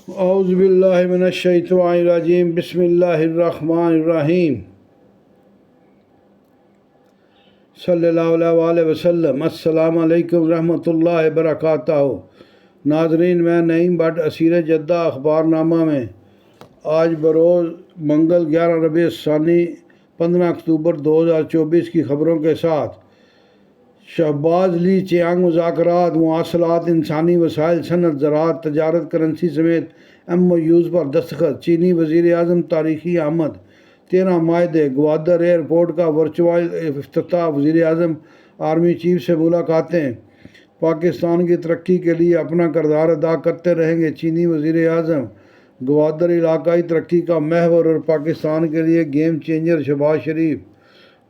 اعوذ باللہ من الشیطان الرجیم بسم اللہ الرحمن الرحیم صلی اللہ علیہ وآلہ وسلم۔ السلام علیکم ورحمۃ اللہ وبرکاتہ۔ ناظرین، میں نعیم بٹ اسیر جدہ اخبار نامہ میں آج بروز منگل 11 ربیع الثانی 15 اکتوبر 2024 کی خبروں کے ساتھ شہباز لی چیانگ مذاکرات، مواصلات، انسانی وسائل، صنعت، زراعت، تجارت، کرنسی سمیت ایم او یوز پر دستخط۔ چینی وزیر اعظم تاریخی آمد، 13 معاہدے، گوادر ایئرپورٹ کا ورچوئل افتتاح، وزیر اعظم آرمی چیف سے ملاقاتیں۔ پاکستان کی ترقی کے لیے اپنا کردار ادا کرتے رہیں گے چینی وزیر اعظم۔ گوادر علاقائی ترقی کا محور اور پاکستان کے لیے گیم چینجر۔ شہباز شریف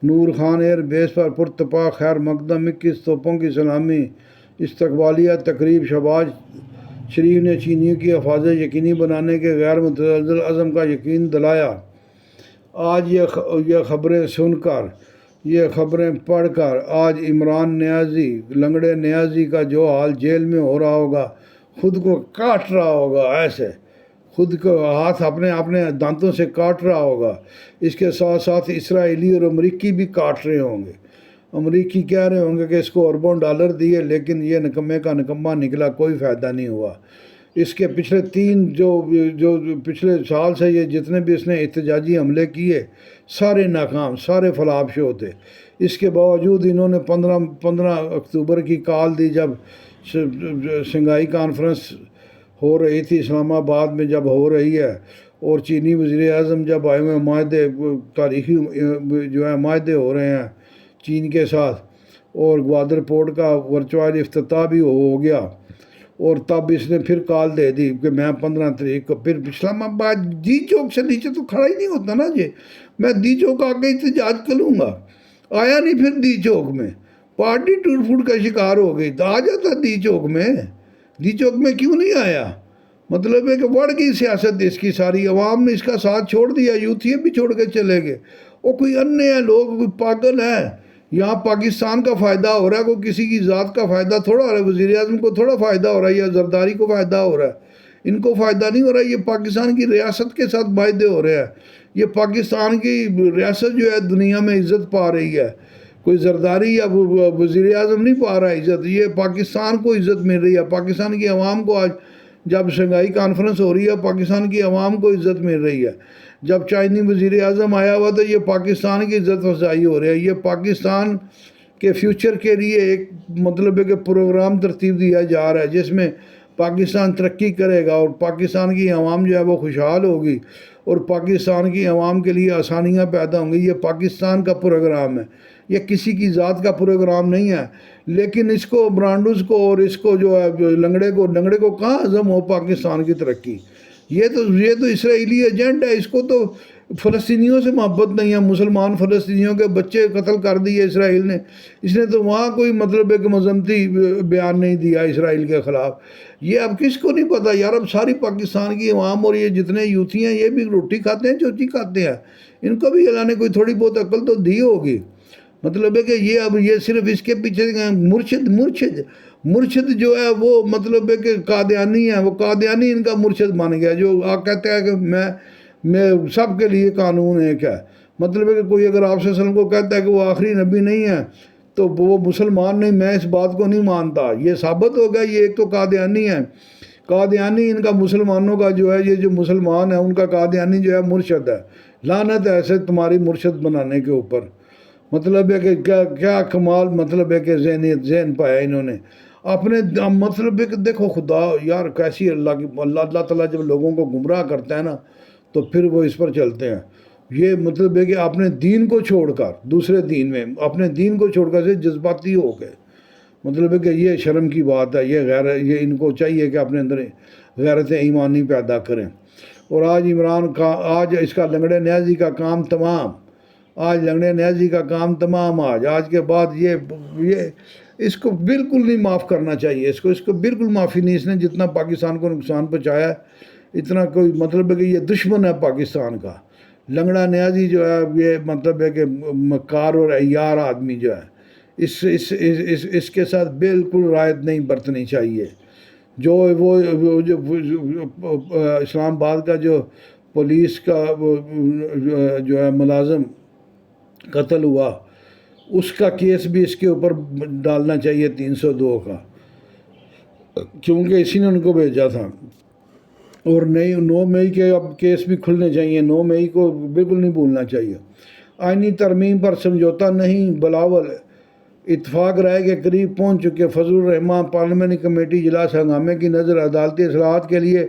نور خان ایئر بیس پر پرتپاک خیر مقدم 21 توپوں کی سلامی استقبالیہ تقریب۔ شہباز شریف نے چینیوں کی حفاظت یقینی بنانے کے غیر متزلزل عزم کا یقین دلایا۔ آج یہ خبریں سن کر، یہ خبریں پڑھ کر آج عمران نیازی، لنگڑے نیازی کا جو حال جیل میں ہو رہا ہوگا، خود کو کاٹ رہا ہوگا، ایسے خود کو ہاتھ اپنے دانتوں سے کاٹ رہا ہوگا۔ اس کے ساتھ ساتھ اسرائیلی اور امریکی بھی کاٹ رہے ہوں گے۔ امریکی کہہ رہے ہوں گے کہ اس کو اربوں ڈالر دیے، لیکن یہ نکمے کا نکمہ نکلا، کوئی فائدہ نہیں ہوا۔ اس کے پچھلے جو پچھلے سال سے یہ جتنے بھی اس نے احتجاجی حملے کیے، سارے ناکام، سارے فلاپ شو تھے۔ اس کے باوجود انہوں نے 15 اکتوبر کی کال دی، جب شنگھائی کانفرنس ہو رہی تھی اسلام آباد میں، جب ہو رہی ہے، اور چینی وزیر اعظم جب آئے ہوئے معاہدے، تاریخی جو ہے معاہدے ہو رہے ہیں چین کے ساتھ، اور گوادر پورٹ کا ورچوئل افتتاح بھی ہو گیا، اور تب اس نے پھر کال دے دی کہ میں 15 تاریخ کو پھر اسلام آباد دی چوک سے نیچے تو کھڑا ہی نہیں ہوتا نا جی، میں دی چوک آ کے احتجاج کروں گا۔ آیا نہیں پھر دی چوک میں، پارٹی ٹوٹ پھوٹ کا شکار ہو گئی، تو آ جاتا دی چوک میں، دی چوک میں کیوں نہیں آیا؟ مطلب ہے کہ بڑھ گئی سیاست اس کی، ساری عوام نے اس کا ساتھ چھوڑ دیا، یوتھیے بھی چھوڑ کے چلے گئے۔ وہ کوئی انے ہیں لوگ، کوئی پاگل ہیں۔ یہاں پاکستان کا فائدہ ہو رہا ہے، کوئی کسی کی ذات کا فائدہ تھوڑا ہو رہا ہے، وزیر اعظم کو تھوڑا فائدہ ہو رہا ہے یا زرداری کو فائدہ ہو رہا ہے، ان کو فائدہ نہیں ہو رہا ہے۔ یہ پاکستان کی ریاست کے ساتھ معاہدے ہو رہے ہیں، یہ پاکستان کی ریاست جو ہے دنیا میں عزت پا رہی ہے، کوئی زرداری یا وزیر اعظم نہیں پا رہا ہے عزت، یہ پاکستان کو عزت مل رہی ہے۔ پاکستان کی عوام کو آج جب شنگھائی کانفرنس ہو رہی ہے، پاکستان کی عوام کو عزت مل رہی ہے۔ جب چائنی وزیر اعظم آیا ہوا تو یہ پاکستان کی عزت افزائی ہو رہی ہے، یہ پاکستان کے فیوچر کے لیے ایک مطلب ہے کہ پروگرام ترتیب دیا جا رہا ہے، جس میں پاکستان ترقی کرے گا اور پاکستان کی عوام جو ہے وہ خوشحال ہوگی، اور پاکستان کی عوام کے لیے آسانیاں پیدا ہوں گی۔ یہ پاکستان کا پروگرام ہے، یہ کسی کی ذات کا پروگرام نہیں ہے۔ لیکن اس کو برانڈوز کو اور اس کو جو ہے لنگڑے کو کہاں ہضم ہو پاکستان کی ترقی؟ یہ تو اسرائیلی ایجنٹ ہے، اس کو تو فلسطینیوں سے محبت نہیں ہے۔ مسلمان فلسطینیوں کے بچے قتل کر دیے اسرائیل نے، اس نے تو وہاں کوئی مطلب ہے کہ مذمتی بیان نہیں دیا اسرائیل کے خلاف۔ یہ اب کس کو نہیں پتہ یار، اب ساری پاکستان کی عوام اور یہ جتنے یوتھی ہیں یہ بھی روٹی کھاتے ہیں، چوچی کھاتے ہیں، ان کو بھی اللہ نے کوئی تھوڑی بہت عقل تو دی ہوگی۔ مطلب ہے کہ یہ صرف اس کے پیچھے مرشد جو ہے وہ مطلب ہے کہ قادیانی ہے، وہ قادیانی ان کا مرشد بن گیا، جو کہتا ہے کہ میں سب کے لیے قانون ایک ہے۔ مطلب ہے کہ کوئی اگر آپ صلی اللہ علیہ وسلم کو کہتا ہے کہ وہ آخری نبی نہیں ہے تو وہ مسلمان نہیں، میں اس بات کو نہیں مانتا، یہ ثابت ہو گیا یہ ایک تو قادیانی ہے۔ قادیانی ان کا مسلمانوں کا جو ہے، یہ جو مسلمان ہے ان کا قادیانی جو ہے مرشد ہے۔ لعنت ہے ایسے تمہاری مرشد بنانے کے اوپر۔ مطلب ہے کہ کیا کمال، مطلب ہے کہ ذہن پایا انہوں نے اپنے، مطلب ہے کہ دیکھو خدا یار کیسی اللہ تعالیٰ جب لوگوں کو گمراہ کرتا ہے نا تو پھر وہ اس پر چلتے ہیں۔ یہ مطلب ہے کہ اپنے دین کو چھوڑ کر دوسرے دین میں، اپنے دین کو چھوڑ کر سے جذباتی ہو گئے۔ مطلب ہے کہ یہ شرم کی بات ہے، یہ ان کو چاہیے کہ اپنے اندر غیرت ایمانی پیدا کریں۔ اور آج اس کا لنگڑے نیازی کا کام تمام، آج لنگڑے نیازی کا کام تمام۔ آج کے بعد یہ اس کو بالکل نہیں معاف کرنا چاہیے، اس کو بالکل معافی نہیں۔ اس نے جتنا پاکستان کو نقصان پہنچایا ہے، اتنا کوئی مطلب ہے کہ یہ دشمن ہے پاکستان کا۔ لنگڑا نیازی جو ہے یہ مطلب ہے کہ مکار اور عیار آدمی جو ہے، اس کے ساتھ بالکل رعایت نہیں برتنی چاہیے۔ جو جو اسلام آباد کا جو پولیس کا جو ہے ملازم قتل ہوا، اس کا کیس بھی اس کے اوپر ڈالنا چاہیے 302 کا، کیونکہ اسی نے ان کو بھیجا تھا۔ اور 9 مئی کے اب کیس بھی کھلنے چاہیے، 9 مئی کو بالکل نہیں بھولنا چاہیے۔ آئینی ترمیم پر سمجھوتا نہیں، بلاول اتفاق رائے کے قریب پہنچ چکے۔ فضل الرحمان پارلیمانی کمیٹی اجلاس ہنگامے کی نظر عدالتی اصلاحات کے لیے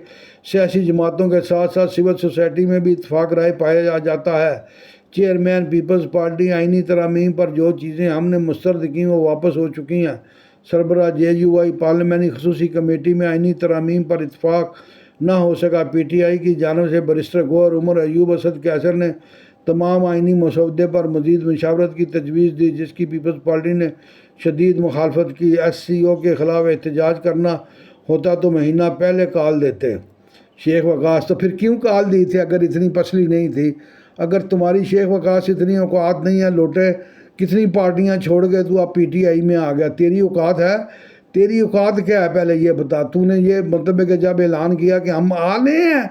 سیاسی جماعتوں کے ساتھ ساتھ سول سوسائٹی میں بھی اتفاق رائے پایا جاتا ہے۔ چیئرمین پیپلز پارٹی آئینی ترامیم پر جو چیزیں ہم نے مسترد کیں وہ واپس ہو چکی ہیں۔ سربراہ JUI پارلیمانی خصوصی کمیٹی میں آئینی ترامیم پر اتفاق نہ ہو سکا۔ PTI کی جانب سے بیرسٹر گوہر عمر، ایوب اسد قیصر نے تمام آئینی مسودے پر مزید مشاورت کی تجویز دی، جس کی پیپلز پارٹی نے شدید مخالفت کی۔ SCO کے خلاف احتجاج کرنا ہوتا تو مہینہ پہلے کال دیتے۔ شیخ وقاص: تو پھر کیوں کال دی تھی اگر اتنی پسلی نہیں تھی؟ اگر تمہاری شیخ وقاص اتنی اوقات نہیں ہے، لوٹے کتنی پارٹیاں چھوڑ گئے تو اب PTI میں آ گیا، تیری اوقات ہے؟ تیری اوقات کیا ہے پہلے یہ بتا۔ تو نے یہ مطلب ہے کہ جب اعلان کیا کہ ہم آ رہے ہیں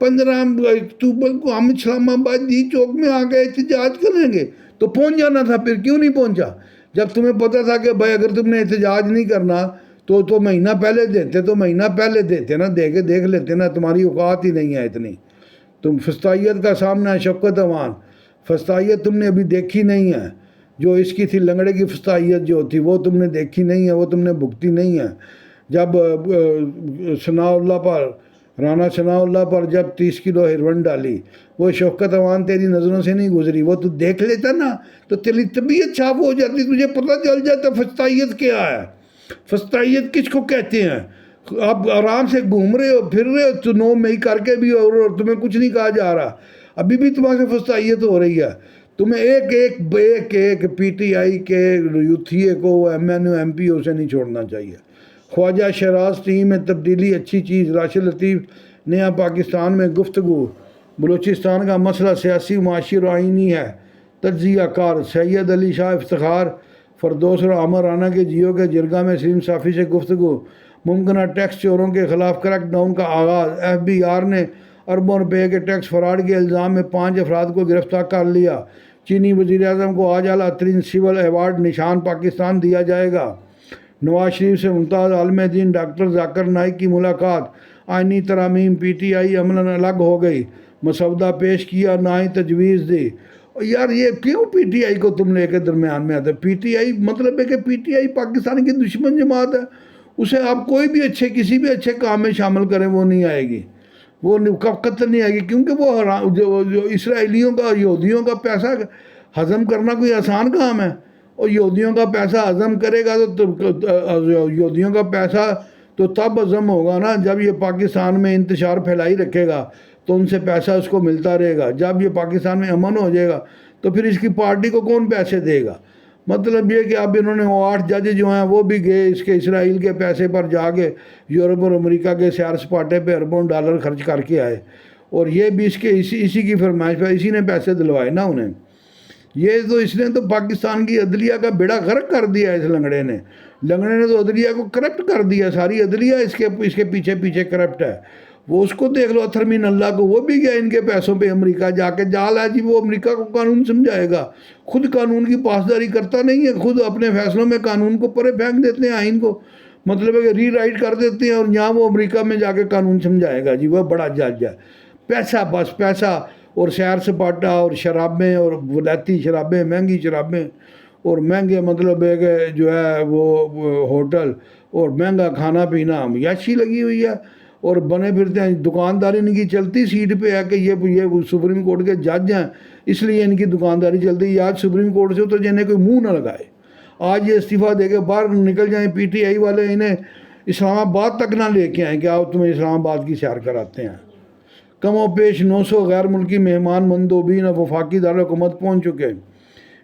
15 اکتوبر کو، ہم اسلام آباد جی چوک میں آ گئے احتجاج کریں گے، تو پہنچ جانا تھا، پھر کیوں نہیں پہنچا؟ جب تمہیں پتہ تھا کہ بھائی اگر تم نے احتجاج نہیں کرنا تو مہینہ پہلے دیتے، تو مہینہ پہلے دیتے نا، دے کے دیکھ لیتے نا، تمہاری اوقات ہی نہیں ہے اتنی۔ تم فسطائیت کا سامنا ہے شوکت عوان، فسطائیت تم نے ابھی دیکھی نہیں ہے، جو اس کی تھی لنگڑے کی فسطائیت جو تھی وہ تم نے دیکھی نہیں ہے، وہ تم نے بھگتی نہیں ہے۔ جب رانا ثناء اللہ پر جب 30 کلو ہیروئن ڈالی، وہ شوکت عوان تیری نظروں سے نہیں گزری، وہ تو دیکھ لیتا نا تو تیری طبیعت چھاپ ہو جاتی، تجھے پتہ چل جاتا فسطائیت کیا ہے، فسطائیت کس کو کہتے ہیں۔ اب آرام سے گھوم رہے ہو، پھر رہے ہو، تو 9 مئی کر کے بھی اور تمہیں کچھ نہیں کہا جا رہا، ابھی بھی تمہارے فسطائیت ہو رہی ہے۔ تمہیں ایک PTI کے یوتھیے کو MNO MPO سے نہیں چھوڑنا چاہیے۔ خواجہ شہراز: ٹیم میں تبدیلی اچھی چیز۔ راشد لطیف: نیا پاکستان میں گفتگو، بلوچستان کا مسئلہ سیاسی، معاشی اور آئینی ہے۔ تجزیہ کار: سید علی شاہ افتخار: فردوس اور عامر رانا کے جیو کے جرگہ میں سلیم صافی سے گفتگو۔ ممکنہ ٹیکس چوروں کے خلاف کریک ڈاؤن کا آغاز۔ FBR نے اربوں روپے کے ٹیکس فراڈ کے الزام میں 5 افراد کو گرفتار کر لیا۔ چینی وزیر اعظم کو آج اعلیٰ ترین سول ایوارڈ نشان پاکستان دیا جائے گا۔ نواز شریف سے ممتاز عالم دین ڈاکٹر ذاکر نائک کی ملاقات۔ آئینی ترامیم، PTI عملاً الگ ہو گئی، مسودہ پیش کیا، نہ ہی تجویز دی۔ یار یہ کیوں PTI کو تم لے کے درمیان میں آتے؟ PTI مطلب ہے کہ PTI پاکستان کی دشمن جماعت ہے، اسے آپ کوئی بھی کسی بھی اچھے کام میں شامل کریں وہ نہیں آئے گی، وہ قطعاً نہیں آئے گی، کیونکہ وہ جو اسرائیلیوں کا، یہودیوں کا پیسہ ہضم کرنا کوئی آسان کام ہے۔ اور یہودیوں کا پیسہ ہضم کرے گا تو یہودیوں کا پیسہ تو تب ہضم ہوگا نا جب یہ پاکستان میں انتشار پھیلائی رکھے گا، تو ان سے پیسہ اس کو ملتا رہے گا۔ جب یہ پاکستان میں امن ہو جائے گا تو پھر اس کی پارٹی کو کون پیسے دے گا؟ مطلب یہ کہ اب انہوں نے 8 جج جو ہیں وہ بھی گئے اس کے اسرائیل کے پیسے پر جا کے یورپ اور امریکہ کے سیر سپاٹے پہ اربوں ڈالر خرچ کر کے آئے، اور یہ بھی اسی کی فرمائش پہ اسی نے پیسے دلوائے نا انہیں۔ اس نے تو پاکستان کی عدلیہ کا بیڑا غرق کر دیا اس لنگڑے نے تو عدلیہ کو کرپٹ کر دیا، ساری عدلیہ اس کے پیچھے کرپٹ ہے۔ وہ اس کو دیکھ لو، اتھرمین اللہ کو، وہ بھی گیا ان کے پیسوں پہ امریکہ جا کے، جال ہے جی وہ امریکہ کو قانون سمجھائے گا، خود قانون کی پاسداری کرتا نہیں ہے، خود اپنے فیصلوں میں قانون کو پرے پھینک دیتے ہیں، آئین کو مطلب ہے کہ ری رائٹ کر دیتے ہیں، اور یہاں وہ امریکہ میں جا کے قانون سمجھائے گا جی، وہ بڑا جج ہے۔ پیسہ، بس پیسہ، اور سیر سپاٹا اور شرابیں اور ولایتی شرابیں، مہنگی شرابیں اور مہنگے مطلب ہے کہ جو ہے وہ ہوٹل اور مہنگا کھانا پینا، عیاشی لگی ہوئی ہے، اور بنے پھرتے ہیں۔ دکانداری ان کی چلتی سیٹ پہ ہے کہ یہ سپریم کورٹ کے جج ہیں، اس لیے ان کی دکانداری چلتی ہے۔ آج سپریم کورٹ سے تو جنہیں کوئی منہ نہ لگائے، آج یہ استعفیٰ دے کے باہر نکل جائیں، PTI والے انہیں اسلام آباد تک نہ لے کے آئیں کہ آپ تمہیں اسلام آباد کی سیر کراتے ہیں۔ کم و بیش 900 غیر ملکی مہمان مندوبین اب وفاقی دارالحکومت پہنچ چکے۔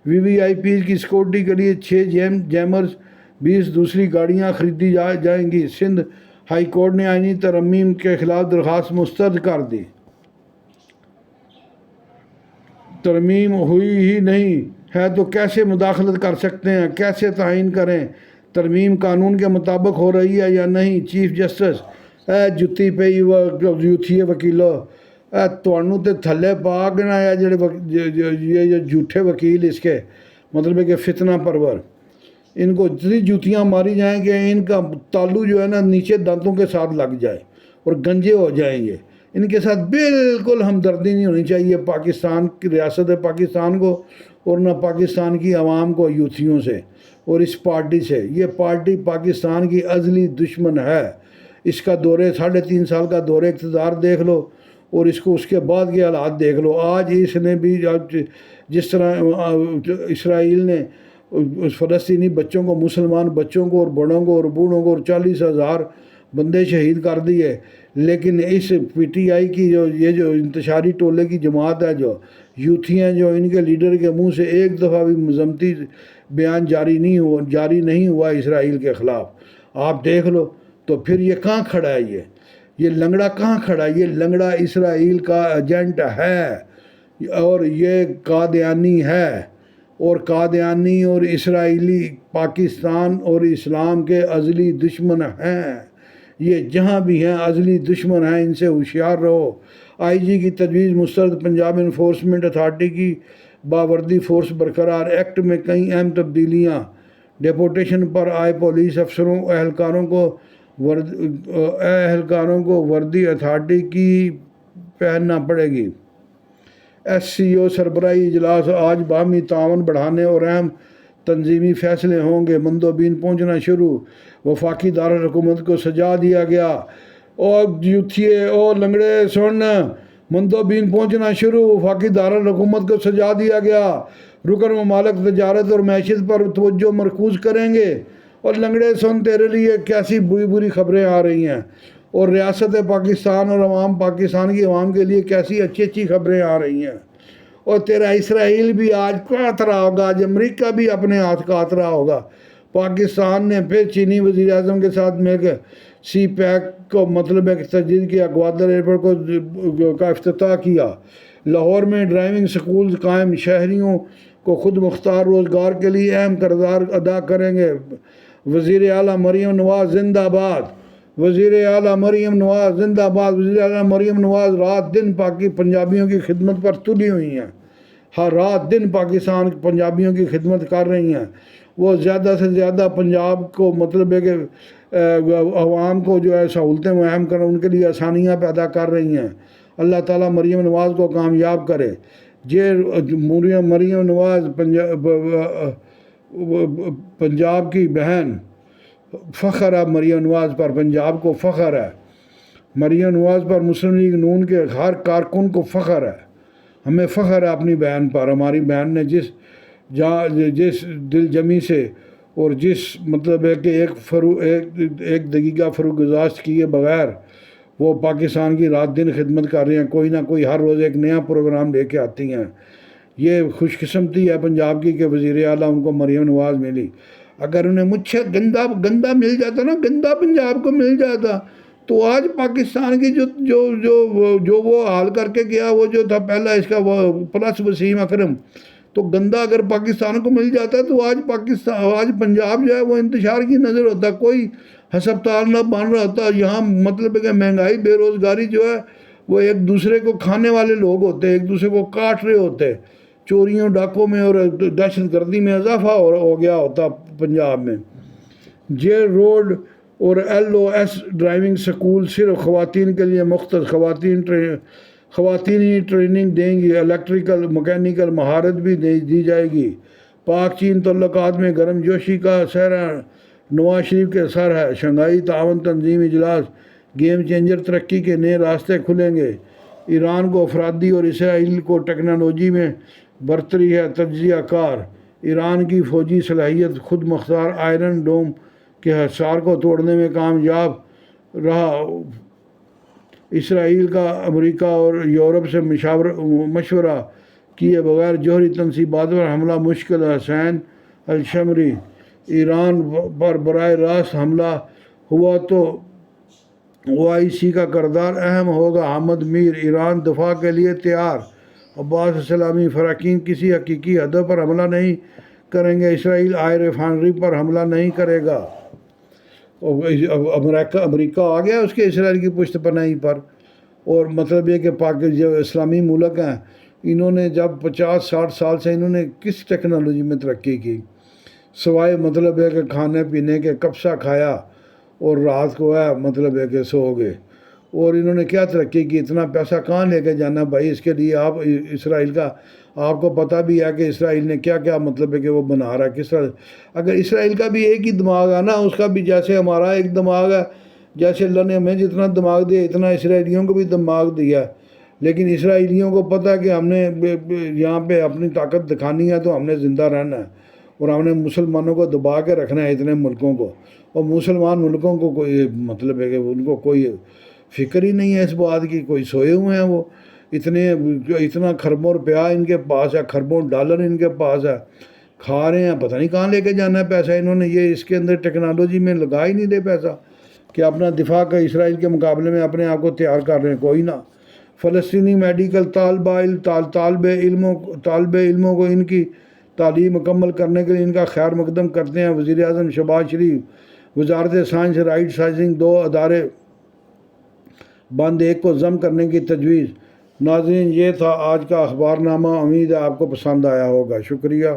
VVIPs کی سیکورٹی کے لیے 6 جیمرز، 20 دوسری گاڑیاں خریدی جائیں گی۔ سندھ ہائی کورٹ نے آئینی ترمیم کے خلاف درخواست مسترد کر دی۔ ترمیم ہوئی ہی نہیں ہے تو کیسے مداخلت کر سکتے ہیں، کیسے تعین کریں؟ ترمیم قانون کے مطابق ہو رہی ہے یا نہیں؟ چیف جسٹس اے جتی پہ یوتھیے وکیلو تھانوں تے تھلے پا کے نہ یہ جو جھوٹے وکیل اس کے مطلب ہے کہ فتنہ پرور، ان کو اتنی جوتیاں ماری جائیں کہ ان کا تالو جو ہے نا نیچے دانتوں کے ساتھ لگ جائے اور گنجے ہو جائیں گے۔ ان کے ساتھ بالکل ہمدردی نہیں ہونی چاہیے پاکستان کی ریاست پاکستان کو اور نہ پاکستان کی عوام کو یوتھیوں سے اور اس پارٹی سے۔ یہ پارٹی پاکستان کی ازلی دشمن ہے۔ اس کا دورے 3.5 سال کا دورے اقتدار دیکھ لو اور اس کے بعد کے حالات دیکھ لو۔ آج اس نے بھی جس طرح اسرائیل نے فلسطینی بچوں کو، مسلمان بچوں کو اور بڑوں کو اور بوڑھوں کو اور 40,000 بندے شہید کر دیے، لیکن اس پی ٹی آئی کی جو انتشاری ٹولے کی جماعت ہے، جو یوتھی ہیں، جو ان کے لیڈر کے منہ سے ایک دفعہ بھی مذمتی بیان جاری نہیں ہوا اسرائیل کے خلاف۔ آپ دیکھ لو تو پھر یہ کہاں کھڑا ہے؟ یہ لنگڑا کہاں کھڑا ہے؟ یہ لنگڑا اسرائیل کا ایجنٹ ہے اور یہ قادیانی ہے، اور قادیانی اور اسرائیلی پاکستان اور اسلام کے ازلی دشمن ہیں۔ یہ جہاں بھی ہیں ازلی دشمن ہیں، ان سے ہوشیار رہو۔ آئی جی کی تجویز مسترد پنجاب انفورسمنٹ اتھارٹی کی باوردی فورس برقرار، ایکٹ میں کئی اہم تبدیلیاں۔ ڈیپوٹیشن پر آئے پولیس افسروں اہلکاروں کو وردی اتھارٹی کی پہننا پڑے گی۔ ایس سی او سربراہی اجلاس آج باہمی تعاون بڑھانے اور اہم تنظیمی فیصلے ہوں گے۔ مندوبین پہنچنا شروع، وفاقی دارالحکومت کو سجا دیا گیا۔ اور یوتھیے اور لنگڑے سن، مندوبین پہنچنا شروع، وفاقی دارالحکومت کو سجا دیا گیا۔ رکن ممالک تجارت اور معیشت پر توجہ مرکوز کریں گے۔ اور لنگڑے سن، تیرے لیے کیسی بری خبریں آ رہی ہیں، اور ریاست پاکستان اور پاکستان کی عوام کے لیے کیسی اچھی خبریں آ رہی ہیں۔ اور تیرا اسرائیل بھی آج کاٹ رہا ہوگا، آج امریکہ بھی اپنے ہاتھ کاٹ رہا ہوگا۔ پاکستان نے پھر چینی وزیر اعظم کے ساتھ مل کے سی پیک کو مطلب ہے کہ تجدید کیا، گوادر ایئرپورٹ کا افتتاح کیا۔ لاہور میں ڈرائیونگ سکول قائم، شہریوں کو خود مختار روزگار کے لیے اہم کردار ادا کریں گے۔ وزیر اعلیٰ مریم نواز زندہ باد، وزیر اعلیٰ مریم نواز زندہ باد۔ وزیر اعلیٰ مریم نواز رات دن پنجابیوں کی خدمت پر تلی ہوئی ہیں، ہر رات دن پاکستان پنجابیوں کی خدمت کر رہی ہیں۔ وہ زیادہ سے زیادہ پنجاب کو مطلب ہے کہ عوام کو جو ہے سہولتیں مہم کر، ان کے لیے آسانیاں پیدا کر رہی ہیں۔ اللہ تعالیٰ مریم نواز کو کامیاب کرے۔ مریم نواز پنجاب کی بہن، فخر ہے مریم نواز پر، پنجاب کو فخر ہے۔ مریم نواز پر مسلم لیگ نون کے ہر کارکن کو فخر ہے۔ ہمیں فخر ہے اپنی بہن پر۔ ہماری بہن نے جس دل جمی سے اور جس مطلب ہے کہ ایک دقیقہ فروغ گزاشت کیے بغیر وہ پاکستان کی رات دن خدمت کر رہے ہیں، کوئی نہ کوئی ہر روز ایک نیا پروگرام لے کے آتی ہیں۔ یہ خوش قسمتی ہے پنجاب کی کہ وزیر اعلیٰ ان کو مریم نواز ملی۔ اگر انہیں مجھ سے گندہ مل جاتا نا، گندہ پنجاب کو مل جاتا، تو آج پاکستان کی جو وہ حال کر کے گیا، وہ جو تھا پہلا اس کا وہ پلس وسیم اکرم، تو گندہ اگر پاکستان کو مل جاتا تو آج پنجاب جو ہے وہ انتشار کی نظر ہوتا، کوئی ہسپتال نہ بن رہا ہوتا۔ یہاں مطلب ہے کہ مہنگائی، بے روزگاری جو ہے وہ ایک دوسرے کو کھانے والے لوگ ہوتے، ایک دوسرے کو کاٹ رہے ہوتے، چوریوں ڈاکوں میں اور دہشت گردی میں اضافہ ہو گیا ہوتا پنجاب میں۔ جے روڈ اور L O S driving school صرف خواتین کے لیے مختص، خواتین ہی ٹریننگ دیں گی، الیکٹریکل مکینیکل مہارت بھی دی جائے گی۔ پاک چین تعلقات میں گرم جوشی کا سہرا نواز شریف کے سر ہے۔ شنگھائی تعاون تنظیم اجلاس، گیم چینجر ترقی کے نئے راستے کھلیں گے۔ ایران کو افرادی اور اسرائیل کو ٹیکنالوجی میں برتری ہے تجزیہ کار۔ ایران کی فوجی صلاحیت خود مختار آئرن ڈوم کے حصار کو توڑنے میں کامیاب رہا۔ اسرائیل کا امریکہ اور یورپ سے مشورہ کیے بغیر جوہری تنصیبات پر حملہ مشکل۔ حسین الشمری، ایران پر براہ راست حملہ ہوا تو OIC کا کردار اہم ہوگا۔ حامد میر، ایران دفاع کے لیے تیار۔ عباس اسلامی، فراقین کسی حقیقی ہدف پر حملہ نہیں کریں گے، اسرائیل آئے ریفائنری پر حملہ نہیں کرے گا۔ امریکہ آ گیا اس کے اسرائیل کی پشت پناہی پر۔ اور مطلب یہ کہ جو اسلامی ملک ہیں، انہوں نے جب 50-60 سال سے انہوں نے کس ٹیکنالوجی میں ترقی کی، سوائے مطلب ہے کہ کھانے پینے کے کبسا کھایا اور رات کو ہے مطلب ہے کہ سو گئے۔ اور انہوں نے کیا ترقی کی؟ اتنا پیسہ کہاں لے کے جانا بھائی؟ اس کے لیے آپ اسرائیل کا آپ کو پتہ بھی ہے کہ اسرائیل نے کیا کیا مطلب ہے کہ وہ بنا رہا ہے کس طرح۔ اگر اسرائیل کا بھی ایک ہی دماغ ہے نا، اس کا بھی جیسے ہمارا ایک دماغ ہے، جیسے اللہ نے ہمیں جتنا دماغ دیا اتنا اسرائیلیوں کو بھی دماغ دیا ہے، لیکن اسرائیلیوں کو پتہ ہے کہ ہم نے یہاں پہ اپنی طاقت دکھانی ہے تو ہم نے زندہ رہنا ہے، اور ہم نے مسلمانوں کو دبا کے رکھنا ہے اتنے ملکوں کو۔ اور مسلمان ملکوں کو کوئی مطلب ہے کہ ان کو کوئی فکر ہی نہیں ہے اس بات کی، کوئی سوئے ہوئے ہیں وہ، اتنا خربوں روپیہ ان کے پاس ہے، خربوں ڈالر ان کے پاس ہے، کھا رہے ہیں، پتہ نہیں کہاں لے کے جانا ہے پیسہ انہوں نے۔ یہ اس کے اندر ٹیکنالوجی میں لگا ہی نہیں دے پیسہ کہ اپنا دفاع کا اسرائیل کے مقابلے میں اپنے آپ کو تیار کر رہے ہیں، کوئی نہ۔ فلسطینی میڈیکل طالب علموں کو ان کی تعلیم مکمل کرنے کے لیے ان کا خیر مقدم کرتے ہیں۔ وزیر اعظم شہباز شریف۔ وزارت سائنس رائٹ سائزنگ 2 ادارے بند، 1 کو ضم کرنے کی تجویز۔ ناظرین، یہ تھا آج کا اخبار نامہ، امید ہے آپ کو پسند آیا ہوگا، شکریہ۔